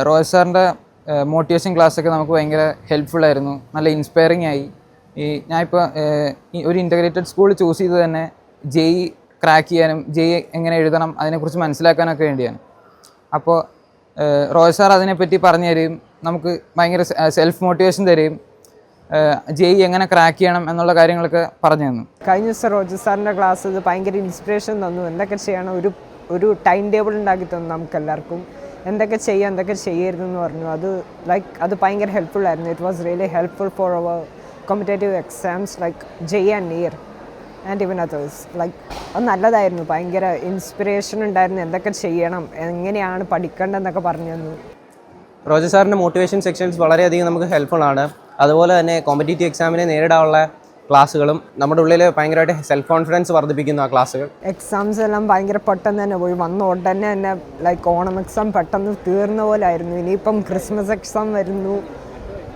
Royal സാറിൻ്റെ motivation ക്ലാസ്സൊക്കെ നമുക്ക് ഭയങ്കര ഹെൽപ്ഫുള്ളായിരുന്നു, നല്ല ഇൻസ്പയറിംഗ് ആയി. ഞാനിപ്പോൾ ഒരു ഇൻ്റഗ്രേറ്റഡ് സ്കൂൾ ചൂസ് ചെയ്തത് തന്നെ ജെഇ ക്രാക്ക് ചെയ്യാനും ജെഇ എങ്ങനെ എഴുതണം അതിനെക്കുറിച്ച് മനസ്സിലാക്കാനൊക്കെ വേണ്ടിയാണ്. അപ്പോൾ റോയൽ സാർ അതിനെപ്പറ്റി പറഞ്ഞു തരികയും നമുക്ക് ഭയങ്കര സെൽഫ് മോട്ടിവേഷൻ തരികയും ജെഇ എങ്ങനെ ക്രാക്ക് ചെയ്യണം എന്നുള്ള കാര്യങ്ങളൊക്കെ പറഞ്ഞു തന്നു. കഴിഞ്ഞ ദിവസം റോജർ സാറിൻ്റെ ക്ലാസ് ഇത് ഭയങ്കര ഇൻസ്പിറേഷൻ തന്നു. എന്തൊക്കെ ചെയ്യണം, ഒരു ടൈം ടേബിൾ ഉണ്ടാക്കി തന്നു നമുക്ക് എല്ലാവർക്കും. എന്തൊക്കെ ചെയ്യുക എന്തൊക്കെ ചെയ്യരുതെന്ന് പറഞ്ഞു. അത് ഭയങ്കര ഹെൽപ്ഫുൾ ആയിരുന്നു. It was really helpful for our competitive exams like JEE and NEET and even others. അത് നല്ലതായിരുന്നു, ഭയങ്കര ഇൻസ്പിറേഷൻ ഉണ്ടായിരുന്നു. എന്തൊക്കെ ചെയ്യണം, എങ്ങനെയാണ് പഠിക്കേണ്ടതെന്നൊക്കെ പറഞ്ഞു തന്നു. റോജർ സാറിൻ്റെ മോട്ടിവേഷൻ സെക്ഷൻസ് വളരെയധികം നമുക്ക് ഹെൽപ്ഫുൾ ആണ്. അതുപോലെ തന്നെ കോമ്പറ്റേറ്റീവ് എക്സാമിനെ നേരിടാനുള്ള ക്ലാസ്സുകളും നമ്മുടെ ഉള്ളിൽ ഭയങ്കരമായിട്ട് സെൽഫ് കോൺഫിഡൻസ് വർദ്ധിപ്പിക്കുന്ന ആ ക്ലാസ്സുകൾ. എക്സാംസ് എല്ലാം ഭയങ്കര പെട്ടെന്ന് തന്നെ പോയി, വന്ന ഉടനെ തന്നെ ഓണം എക്സാം പെട്ടെന്ന് തീർന്ന പോലെ ആയിരുന്നു. ഇനിയിപ്പം ക്രിസ്മസ് എക്സാം വരുന്നു,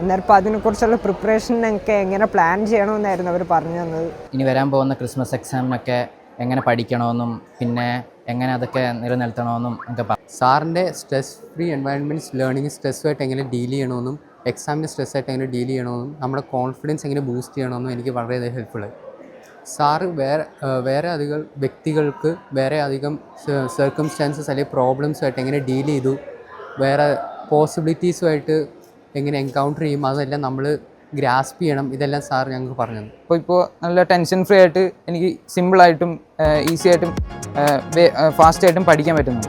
അന്നേരം അതിനെക്കുറിച്ചുള്ള പ്രിപ്പറേഷനൊക്കെ എങ്ങനെ പ്ലാൻ ചെയ്യണമെന്നായിരുന്നു അവർ പറഞ്ഞു തന്നത്. ഇനി വരാൻ പോകുന്ന ക്രിസ്മസ് എക്സാമിനൊക്കെ എങ്ങനെ പഠിക്കണമെന്നും പിന്നെ എങ്ങനെ അതൊക്കെ നിലനിർത്തണമെന്നും ഒക്കെ സാറിൻ്റെ സ്ട്രെസ് ഫ്രീ എൻവയൺമെൻറ്റ്സ് ലേണിംഗ് സ്ട്രെസ്സുമായിട്ട് എങ്ങനെ ഡീൽ ചെയ്യണമെന്നും എക്സാമിൻ്റെ സ്ട്രെസ്സായിട്ട് എങ്ങനെ ഡീൽ ചെയ്യണമെന്നും നമ്മുടെ കോൺഫിഡൻസ് എങ്ങനെ ബൂസ്റ്റ് ചെയ്യണമെന്നും എനിക്ക് വളരെയധികം ഹെൽപ്ഫുള്ളായി. സാറ് വേറെ അധികം വ്യക്തികൾക്ക് വേറെ അധികം സർക്കംസ്റ്റാൻസസ് അല്ലെങ്കിൽ പ്രോബ്ലംസുമായിട്ട് എങ്ങനെ ഡീൽ ചെയ്തു, വേറെ പോസിബിലിറ്റീസുമായിട്ട് എങ്ങനെ എൻകൗണ്ടർ ചെയ്യും, അതെല്ലാം നമ്മൾ ഗ്രാസ്പ് ചെയ്യണം. ഇതെല്ലാം സാർ ഞങ്ങൾക്ക് പറഞ്ഞു തന്നു. ഇപ്പോൾ നല്ല ടെൻഷൻ ഫ്രീ ആയിട്ട് എനിക്ക് സിമ്പിളായിട്ടും ഈസി ആയിട്ടും ഫാസ്റ്റായിട്ടും പഠിക്കാൻ പറ്റുന്നു.